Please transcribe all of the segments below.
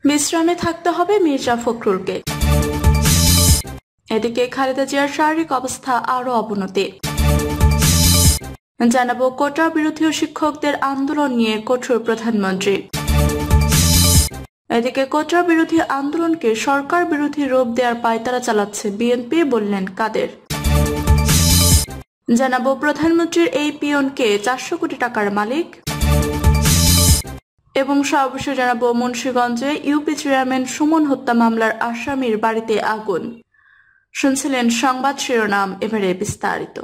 বিশ্রামে থাকতে হবে মির্জা ফখরুলকে। এদিকে খালেদা জিয়ার শারীরিক অবস্থা আরো অবনতি। জানাবো কোটা বিরোধী শিক্ষকদের আন্দোলন নিয়ে কঠোর প্রধানমন্ত্রী। এদিকে কোটা বিরোধী আন্দোলনকে সরকার বিরোধী রূপ দেওয়ার পায়তারা চালাচ্ছে বিএনপি, বললেন কাদের। জানাবো প্রধানমন্ত্রীর এই পিয়নকে 400 কোটি টাকার মালিক। এবং সর্বশেষ জানাবো মুন্সিগঞ্জে ইউপি চেয়ারম্যান সুমন হত্যা মামলার আসামির বাড়িতে আগুন। শুনছিলেন সংবাদ শিরোনাম, এবারে বিস্তারিত।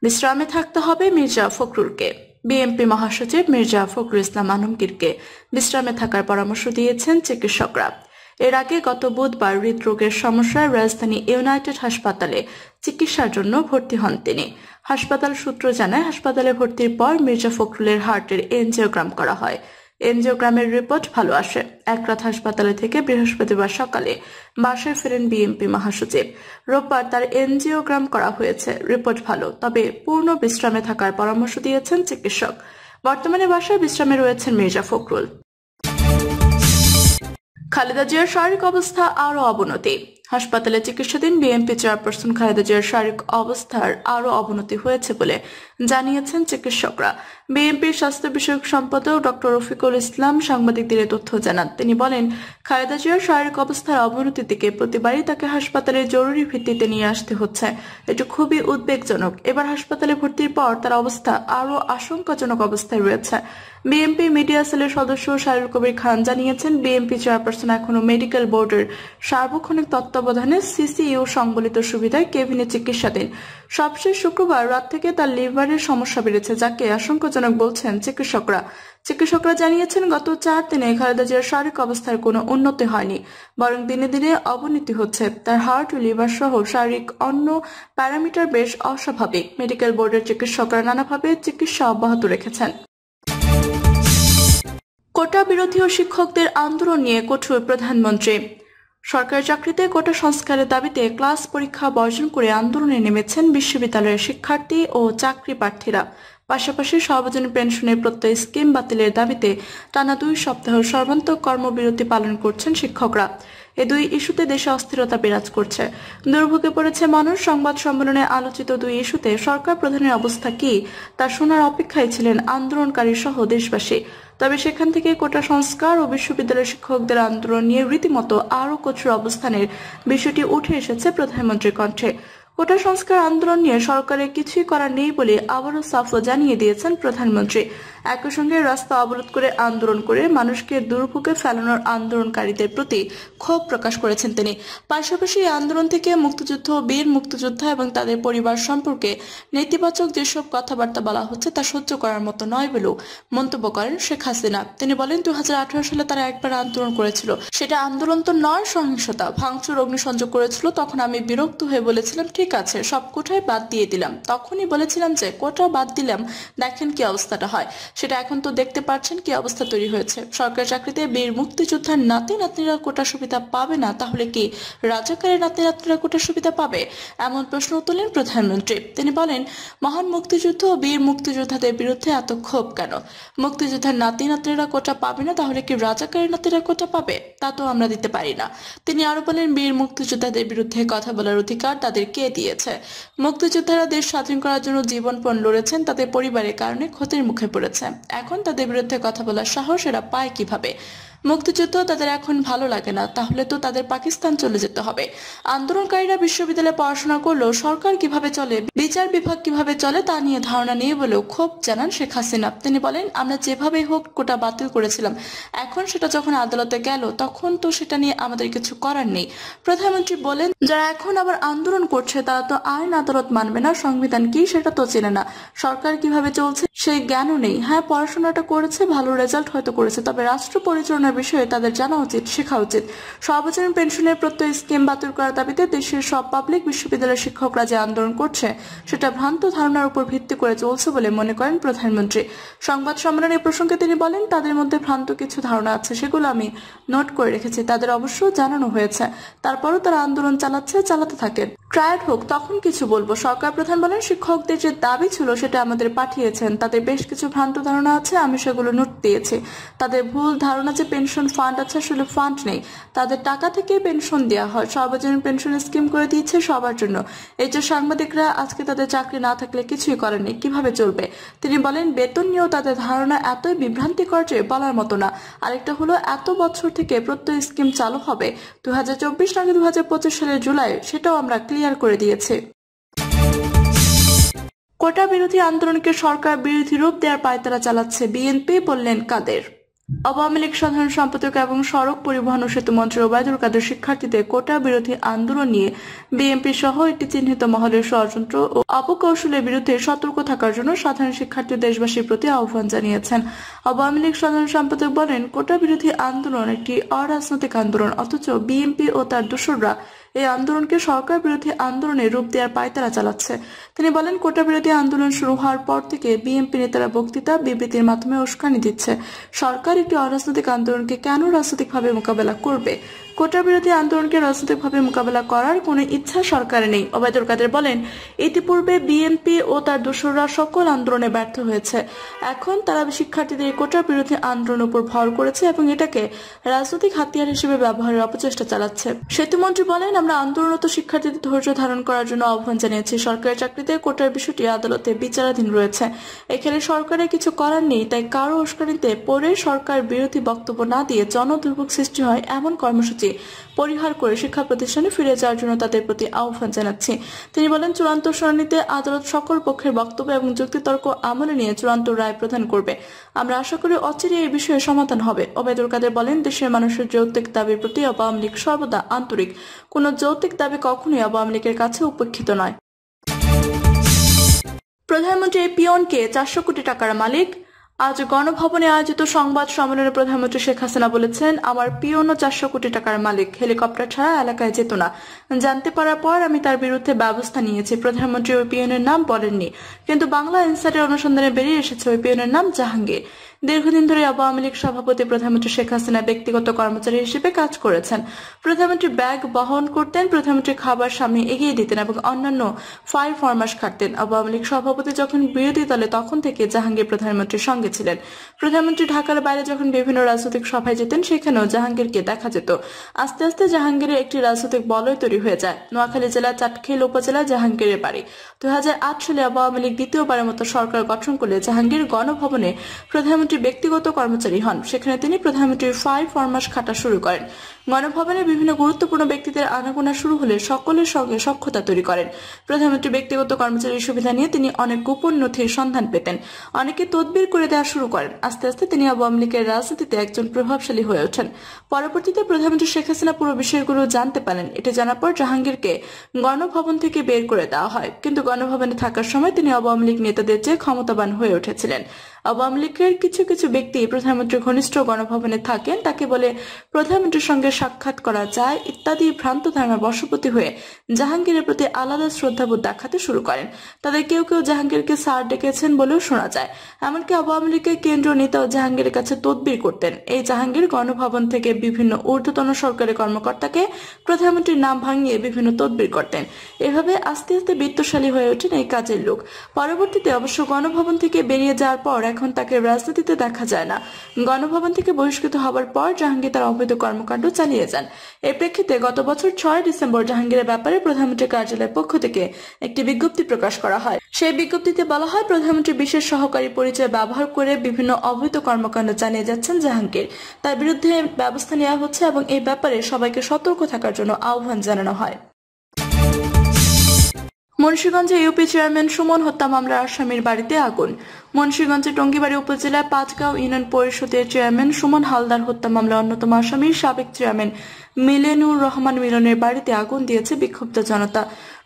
বিশ্রামে থাকতে হবে মির্জা ফখরুলকে। বিএনপি মহাসচিব মির্জা ফখরুল ইসলাম আলমগীরকে বিশ্রামে থাকার পরামর্শ দিয়েছেন চিকিৎসকরা। এর আগে গত বুধবার হৃদরোগের সমস্যায় রাজধানী ইউনাইটেড হাসপাতালে চিকিৎসার জন্য ভর্তি হন তিনি। হাসপাতাল সূত্র জানায়, হাসপাতালে ভর্তির পর মির্জা ফখরুলের হার্টের এনজিওগ্রাম করা হয়। এনজিওগ্রামের রিপোর্ট ভালো আসে। এক রাত হাসপাতালে থেকে বৃহস্পতিবার সকালে বাসায় ফেরেন বিএনপি মহাসচিব। রোববার তার এনজিওগ্রাম করা হয়েছে, রিপোর্ট ভালো, তবে পূর্ণ বিশ্রামে থাকার পরামর্শ দিয়েছেন চিকিৎসক। বর্তমানে বাসায় বিশ্রামে রয়েছেন মির্জা ফখরুল। খালেদা জিয়ার শারীরিক অবস্থা আরো অবনতি। হাসপাতালে চিকিৎসাধীন বিএনপি চেয়ারপারসন খালেদা জিয়ার শারীরিক অবস্থার আরো অবনতি হয়েছে বলে জানিয়েছেন চিকিৎসকরা। বিএনপির স্বাস্থ্য বিষয়ক সম্পাদক ডক্টর রফিকুল ইসলাম সাংবাদিকদের তথ্য জানান। তিনি বলেন, খালেদা জিয়ার শারীরিক অবস্থার অবনতির দিকে প্রতিবারই তাকে হাসপাতালে জরুরি ভিত্তিতে নিয়ে আসতে হচ্ছে। এটি খুবই উদ্বেগজনক। এবার হাসপাতালে ভর্তির পর তার অবস্থা আরো আশঙ্কাজনক অবস্থায় রয়েছে। বিএনপি মিডিয়া সেলের সদস্য শাহরুল কবির খান জানিয়েছেন, বিএনপি চেয়ারপারসন এখনো মেডিকেল বোর্ডের সার্বক্ষণিক তত্ত্বাবধানে সিসিইউ সংবলিত সুবিধায় কেবিনে চিকিৎসাধীন। সবশেষ শুক্রবার রাত থেকে তার লিভারের সমস্যা বেড়েছে, যাকে আশঙ্কাজনক বলছেন চিকিৎসকরা। চিকিৎসকরা জানিয়েছেন, গত 4 দিনে খালেদা জিয়ার শারীরিক অবস্থার কোনো উন্নতি হয়নি, বরং দিনে দিনে অবনতি হচ্ছে। তার হার্ট ও লিভার সহ শারীরিক অন্য প্যারামিটার বেশ অস্বাভাবিক। মেডিকেল বোর্ডের চিকিৎসকরা নানাভাবে চিকিৎসা অব্যাহত রেখেছেন। কোটা বিরোধী শিক্ষকদের আন্দোলন নিয়ে কঠোর প্রধানমন্ত্রী। সরকারি চাকরিতে কোটা সংস্কারের দাবিতে ক্লাস পরীক্ষা বর্জন করে আন্দোলনে নেমেছেন বিশ্ববিদ্যালয়ের শিক্ষার্থী ও চাকরি প্রার্থীরা। পাশাপাশি সর্বজনীন পেনশনের প্রত্যয় স্কিম বাতিলের দাবিতে টানা 2 সপ্তাহ সর্বান্তক কর্মবিরতি পালন করছেন শিক্ষকরা। এই 2 ইস্যুতে দেশে অস্থিরতা বিরাজ করছে, দুর্ভোগে পড়েছে মানুষ। সংবাদ সম্মেলনে আলোচিত 2 ইস্যুতে সরকার প্রধানের অবস্থা কি তা শোনার অপেক্ষায় ছিলেন আন্দোলনকারী সহ দেশবাসী। তবে সেখান থেকে কোটা সংস্কার ও বিশ্ববিদ্যালয়ের শিক্ষকদের আন্দোলন নিয়ে রীতিমতো আরও কঠোর অবস্থানের বিষয়টি উঠে এসেছে প্রধানমন্ত্রীর কণ্ঠে। কোটা সংস্কার আন্দোলন নিয়ে সরকারের কিছুই করার নেই বলে আবারও সাফ জানিয়ে দিয়েছেন প্রধানমন্ত্রী। একই সঙ্গে রাস্তা অবরোধ করে আন্দোলন করে মানুষকে দুর্ভোগে ফেলানোর আন্দোলনকারীদের প্রতি ক্ষোভ প্রকাশ করেছেন তিনি। পাশাপাশি এই আন্দোলন থেকে মুক্তিযুদ্ধ, বীর মুক্তিযোদ্ধা এবং তাদের পরিবার সম্পর্কে নেতিবাচক যেসব কথাবার্তা বলা হচ্ছে তা সহ্য করার মতো নয় বলেও মন্তব্য করেন শেখ হাসিনা। তিনি বলেন, 2018 সালে তারা একবার আন্দোলন করেছিল, সেটা আন্দোলন তো নয়, সহিংসতা, ভাঙচুর, অগ্নিসংযোগ করেছিল। তখন আমি বিরক্ত হয়ে বলেছিলাম, ঠিক আছে, সব কোটাই বাদ দিয়ে দিলাম। তখনই বলেছিলাম যে কোটা বাদ দিলাম, দেখেন কি অবস্থাটা হয়। সেটা এখন তো দেখতে পাচ্ছেন কি অবস্থা তৈরি হয়েছে। সরকারি চাকরিতে বীর মুক্তিযোদ্ধার নাতি নাতনিরা কোটা সুবিধা পাবে না, তাহলে কি রাজাকারের নাতি নাতনিরা কোটা সুবিধা পাবে? এমন প্রশ্ন তুললেন প্রধানমন্ত্রী। তিনি বলেন, মহান মুক্তিযুদ্ধ ও বীর মুক্তিযোদ্ধাদের বিরুদ্ধে এত ক্ষোভ কেন? মুক্তিযোদ্ধার নাতি নাতনিরা কোটা পাবে না, তাহলে কি রাজাকারের নাতিরা কোটা পাবে? তা তো আমরা দিতে পারি না। তিনি আরো বলেন, বীর মুক্তিযোদ্ধাদের বিরুদ্ধে কথা বলার অধিকার তাদের কে দিয়েছে? মুক্তিযোদ্ধারা দেশ স্বাধীন করার জন্য জীবনপণ লড়েছেন, তাদের পরিবারের কারণে ক্ষতির মুখে পড়েছে। এখন তাদের বিরুদ্ধে কথা বলার সাহস এরা পায় কিভাবে? মুক্তিযুদ্ধ তাদের এখন ভালো লাগে না, তাহলে তো তাদের পাকিস্তান চলে যেতে হবে। আন্দোলনকারীরা বিশ্ববিদ্যালয়ে পড়াশোনা করলেও সরকার কিভাবে চলে, বিচার বিভাগ কিভাবে চলে তা নিয়ে ধারণা নেই বলেও ক্ষোভ জানান শেখ হাসিনা। তিনি বলেন, আমরা যেভাবে হোক কোটা বাতিল করেছিলাম, এখন সেটা যখন আদালতে গেল তখন তো সেটা নিয়ে আমাদের কিছু করার নেই। প্রধানমন্ত্রী বলেন, যারা এখন আবার আন্দোলন করছে তারা তো আইন আদালত মানবে না, সংবিধান কি সেটা তো চেনে না, সরকার কিভাবে চলছে সেই জ্ঞানও নেই। হ্যাঁ, পড়াশোনাটা করেছে, ভালো রেজাল্ট হয়তো করেছে, তবে রাষ্ট্র পরিচালনার বিষয়ে তাদের জানা উচিত, শেখা উচিত। সর্বজনীন পেনশনের প্রত্যয় স্কিম বাতিল করার দাবিতে দেশের সব পাবলিক বিশ্ববিদ্যালয়ের শিক্ষকরা যে আন্দোলন করছে সেটা ভ্রান্ত ধারণার উপর ভিত্তি করে চলছে বলে মনে করেন প্রধানমন্ত্রী। সংবাদ সম্মেলনে প্রসঙ্গে তিনি বলেন, তাদের মধ্যে ভ্রান্ত কিছু ধারণা আছে, সেগুলো আমি নোট করে রেখেছি, তাদের অবশ্য জানানো হয়েছে। তারপরও তারা আন্দোলন চালাতে থাকেন, ট্রায়াড হোক তখন কিছু বলবো। সরকার প্রধান বলেন, শিক্ষকদের যে দাবি ছিল সেটা আমাদের পাঠিয়েছেন, তাদের বেশ কিছু ভ্রান্ত ধারণা আছে, আমি সেগুলো নোট দিয়েছি। তাদের ভুল ধারণা যে পেনশন ফান্ড আছে, আসলে ফান্ড নেই, তাদের টাকা থেকে পেনশন দেওয়া হয়। সর্বজনীন পেনশন স্কিম করে দিয়েছে সবার জন্য। এই যে সাংবাদিকরা আজকে তাদের চাকরি না থাকলে কিছুই করেনি, কিভাবে চলবে? তিনি বলেন বেতন নিয়েও তাদের ধারণা এতই বিভ্রান্তিকর যে বলার মতো না। আরেকটা হলো এত বছর থেকে প্রত্যয় স্কিম চালু হবে 2024 নাকি 2025 সালের জুলাই, সেটাও আমরা ক্লিয়ার করে দিয়েছি। কোটা বিরোধী আন্দোলনকে সরকার বিরোধী রূপ দেওয়ার পায়তারা চালাচ্ছে বিএনপি, বললেন কাদের। আওয়ামী লীগ সাধারণ সম্পাদক এবং সড়ক পরিবহন ও সেতু মন্ত্রী ওবায়দুল কাদের শিক্ষার্থীদের কোটা বিরোধী আন্দোলন নিয়ে বিএনপি সহ একটি চিহ্নিত মহলের ষড়যন্ত্র ও অপকৌশলের বিরুদ্ধে সতর্ক থাকার জন্য সাধারণ শিক্ষার্থী দেশবাসীর প্রতি আহ্বান জানিয়েছেন। আওয়ামী লীগ সাধারণ সম্পাদক বলেন, কোটা বিরোধী আন্দোলন একটি অরাজনৈতিক আন্দোলন, অথচ বিএনপি ও তার দোসররা এই আন্দোলনকে সরকার বিরোধী আন্দোলনে রূপ দেওয়ার পায়তারা চালাচ্ছে। তিনি বলেন, কোটা বিরোধী আন্দোলন শুরু হওয়ার পর থেকে বিএনপি নেতারা বক্তৃতা বিবৃতির মাধ্যমে উস্কানি দিচ্ছে। সরকার একটি অরাজনৈতিক আন্দোলনকে কেন রাজনৈতিকভাবে মোকাবেলা করবে? কোটা বিরোধী আন্দোলনকে রাজনৈতিকভাবে মোকাবেলা করার কোনো ইচ্ছা সরকারের নেই। ওবায়দুল কাদের বলেন, ইতিপূর্বে বিএনপি ও তার দোসররা সকল আন্দোলনে ব্যর্থ হয়েছে। এখন তারা শিক্ষার্থীদের কোটা বিরোধী আন্দোলনের উপর ভর করেছে এবং এটাকে রাজনৈতিক হাতিয়ার হিসেবে ব্যবহারের অপচেষ্টা চালাচ্ছে। সেতুমন্ত্রী বলেন, আমরা আন্দোলনরত শিক্ষার্থীদের ধৈর্য ধারণ করার জন্য আহ্বান জানিয়েছি। সরকারি চাকরিতে কোটার বিষয়টি আদালতে বিচারাধীন রয়েছে। এখানে সরকারের কিছু করার নেই, তাই কারো উস্কানিতে পড়ে সরকার বিরোধী বক্তব্য না দিয়ে জনদুর্ভোগ সৃষ্টি হয় এমন কর্মসূচি পরিহার করে শিক্ষা প্রতিষ্ঠানে ফিরে যাওয়ার জন্য তাদের প্রতি আহ্বান জানাচ্ছি। তিনি বলেন, চূড়ান্ত শুনানিতে আদালত সকল পক্ষের বক্তব্য এবং যুক্তিতর্ক আমলে নিয়ে চূড়ান্ত রায় প্রদান করবে। আমরা আশা করি অচিরে এই বিষয়ে সমাধান হবে। ওবায়দুল কাদের বলেন, দেশের মানুষের যৌক্তিক দাবির প্রতি আওয়ামী লীগ সর্বদা আন্তরিক। কোন যৌক্তিক দাবি কখনোই আওয়ামী লীগের কাছে উপেক্ষিত নয়। প্রধানমন্ত্রী পিয়নকে 400 কোটি টাকার মালিক। আজ গণভবনে আয়োজিত সংবাদ সম্মেলনে প্রধানমন্ত্রী শেখ হাসিনা বলেছেন, আমার পিয়নও 400 কোটি টাকার মালিক, হেলিকপ্টার ছাড়া এলাকায় যেত না। জানতে পারার পর আমি তার বিরুদ্ধে ব্যবস্থা নিয়েছি। প্রধানমন্ত্রী ওই পিয়নের নাম বলেননি, কিন্তু বাংলা ইনসাইডের অনুসন্ধানে বেরিয়ে এসেছে ওই পিয়নের নাম জাহাঙ্গীর। দীর্ঘদিন ধরে আওয়ামী লীগ সভাপতি প্রধানমন্ত্রী শেখ হাসিনা ব্যক্তিগত কর্মচারী হিসেবে কাজ করেছেন। প্রধানমন্ত্রী ব্যাগ বহন করতেন, প্রধানমন্ত্রী খাবার সামনে এগিয়ে দিতেন এবং অন্যান্য ফাইল ফরমাশ খাটতেন। আওয়ামী লীগ সভাপতি যখন বিরোধী দলে তখন থেকে জাহাঙ্গীর প্রধানমন্ত্রীর সঙ্গে ছিলেন। প্রধানমন্ত্রী ঢাকার বাইরে যখন বিভিন্ন রাজনৈতিক সভায় যেতেন, সেখানেও জাহাঙ্গীরকে দেখা যেত। আস্তে আস্তে জাহাঙ্গীরের একটি রাজনৈতিক বলয় তৈরি হয়ে যায়। নোয়াখালী জেলার চাটখিল উপজেলায় জাহাঙ্গীরের বাড়ি। 2008 সালে আওয়ামী লীগ দ্বিতীয়বারের মতো সরকার গঠন করলে জাহাঙ্গীর গণভবনে প্রধানমন্ত্রী ব্যক্তিগত কর্মচারী হন। সেখানে তিনি প্রধানমন্ত্রীর ফাইল ফরমাশ খাটা শুরু করেন। গণভবনে বিভিন্ন গুরুত্বপূর্ণ ব্যক্তিদের আনাগোনা শুরু হলে সকলের সঙ্গে সখ্যতা তৈরি করেন। প্রধানমন্ত্রী ব্যক্তিগত কর্মচারীর সুবিধা নিয়ে তিনি অনেক গোপন নথির সন্ধান পেতেন। অনেকে তদবির করে দেওয়া শুরু করেন। আস্তে আস্তে তিনি আওয়ামী লীগের রাজনীতিতে একজন প্রভাবশালী হয়ে ওঠেন। পরবর্তীতে প্রধানমন্ত্রী শেখ হাসিনা পুরো বিষয়গুলো জানতে পারেন। এটা জানার পর জাহাঙ্গীরকে গণভবন থেকে বের করে দেওয়া হয়, কিন্তু গণভবনে থাকার সময় তিনি আওয়ামী লীগ নেতাদের চেয়ে ক্ষমতাবান হয়ে উঠেছিলেন। আওয়ামী লীগের কিছু কিছু ব্যক্তি প্রধানমন্ত্রীর ঘনিষ্ঠ গণভবনে থাকেন, তাকে বলে প্রধানমন্ত্রীর সঙ্গে সাক্ষাৎ করা যায় ইত্যাদি ভ্রান্ত ধারণার বশবর্তী হয়ে জাহাঙ্গীরের প্রতি আলাদা শ্রদ্ধাবোধ দেখাতে শুরু করেন। তাদের কেউ কেউ জাহাঙ্গীরকে স্যার ডেকেছেন বলেও শোনা যায়। এমনকি আওয়ামী লীগের কেন্দ্রীয় নেতাও জাহাঙ্গীরের কাছে তদবির করতেন। এই জাহাঙ্গীর গণভবন থেকে বিভিন্ন ঊর্ধ্বতন সরকারি কর্মকর্তাকে প্রধানমন্ত্রীর নাম ভাঙিয়ে বিভিন্ন তদবির করতেন। এভাবে আস্তে আস্তে বিত্তশালী হয়ে ওঠেন এই কাজের লোক। পরবর্তীতে অবশ্য গণভবন থেকে বেরিয়ে যাওয়ার পর এখন তাকে রাজনীতিতে দেখা যায় না। গণভবন থেকে বহিষ্কৃত হওয়ার পর জাহাঙ্গীর তার অবৈধ কর্মকাণ্ড চালিয়ে যান। এর প্রেক্ষিতে গত বছর 6 ডিসেম্বর জাহাঙ্গীরের ব্যাপারে প্রধানমন্ত্রীর কার্যালয়ের পক্ষ থেকে একটি বিজ্ঞপ্তি প্রকাশ করা হয়। সেই বিজ্ঞপ্তিতে বলা হয়, প্রধানমন্ত্রী বিশেষ সহকারী পরিচয় ব্যবহার করে বিভিন্ন অবৈধ কর্মকাণ্ড চালিয়ে যাচ্ছেন জাহাঙ্গীর। তার বিরুদ্ধে ব্যবস্থা নেওয়া হচ্ছে এবং এই ব্যাপারে সবাইকে সতর্ক থাকার জন্য আহ্বান জানানো হয়। মুন্সিগঞ্জে ইউপি চেয়ারম্যান সুমন হত্যা মামলার আসামির বাড়িতে আগুন। মুন্সিগঞ্জের টঙ্গীবাড়ি উপজেলার পাঁচগাঁও ইউনিয়ন পরিষদের চেয়ারম্যান সুমন হালদার হত্যা মামলার অন্যতম আসামি সাবেক চেয়ারম্যান মিলেনুর রহমান মিলনের বাড়িতে আগুন দিয়েছে বিক্ষুব্ধ জনতা।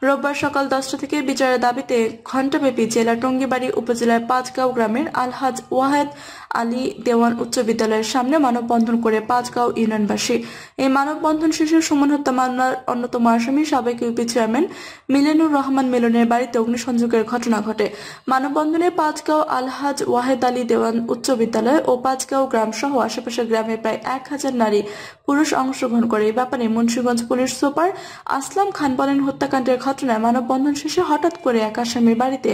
রোববার সকাল 10টা থেকে বিচারের দাবিতে ঘণ্টাব্যাপী জেলার টঙ্গীবাড়ি উপজেলার পাঁচগাঁও গ্রামের আলহাজ ওয়াহেদ আলী দেওয়ান উচ্চ বিদ্যালয়ের সামনে মানববন্ধন করে পাঁচগাঁও ইউনিয়নবাসী। এই মানববন্ধন শেষে সুমন হত্যা মামলার অন্যতম আসামি সাবেক ইউপি চেয়ারম্যান মিলেনুর রহমান মিলনের বাড়িতে অগ্নিসংযোগের ঘটনা ঘটে। মানববন্ধনে পাঁচগাঁও আলহাজ ওয়াহেদ আলী দেওয়ান উচ্চ বিদ্যালয় ও পাঁচগাঁও গ্রাম সহ আশেপাশের গ্রামে প্রায় 1000 নারী পুরুষ অংশগ্রহণ করে। এই ব্যাপারে মুন্সিগঞ্জ পুলিশ সুপার আসলাম খান বলেন, হত্যাকাণ্ডের ঘটনায় মানববন্ধন শেষে হঠাৎ করে এক আসামির বাড়িতে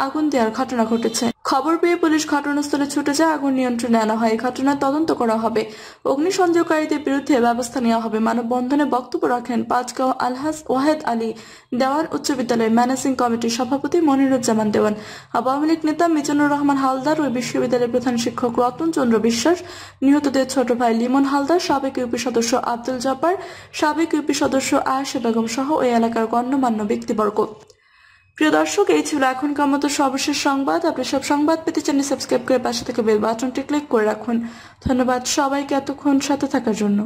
আগুন দেওয়ার ঘটনা ঘটেছে। খবর পেয়ে পুলিশ ঘটনাস্থলে ছুটে যায়, আগুন নিয়ন্ত্রণে আনা হয়। এই ঘটনার তদন্ত করা হবে, অগ্নিসংযোগকারীদের বিরুদ্ধে ব্যবস্থা নেওয়া হবে। মানববন্ধনে বক্তব্য রাখেন পাঁচগাঁও আলহাজ ওয়াহেদ আলী দেওয়ান উচ্চ বিদ্যালয়ের ম্যানেজিং কমিটির সভাপতি মনিরুজ্জামান দেওয়ান, আওয়ামী লীগ নেতা মিজানুর রহমান হালদার ও বিশ্ববিদ্যালয়ের প্রধান শিক্ষক রতন চন্দ্র বিশ্বাস, নিহতদের ছোট ভাই লিমন হালদার, সাবেক ইউপি সদস্য আব্দুল জব্বার, সাবেক ইউপি সদস্য আয়েশা বেগম সহ ওই এলাকার গণ্যমান্য ব্যক্তিবর্গ। প্রিয় দর্শক, এই ছিল এখনকার মতো সর্বশেষ সংবাদ। আপনি সব সংবাদ পেতে চ্যানেল সাবস্ক্রাইব করে পাশে থেকে বেল বাটনটি ক্লিক করে রাখুন। ধন্যবাদ সবাইকে এতক্ষণ সাথে থাকার জন্য।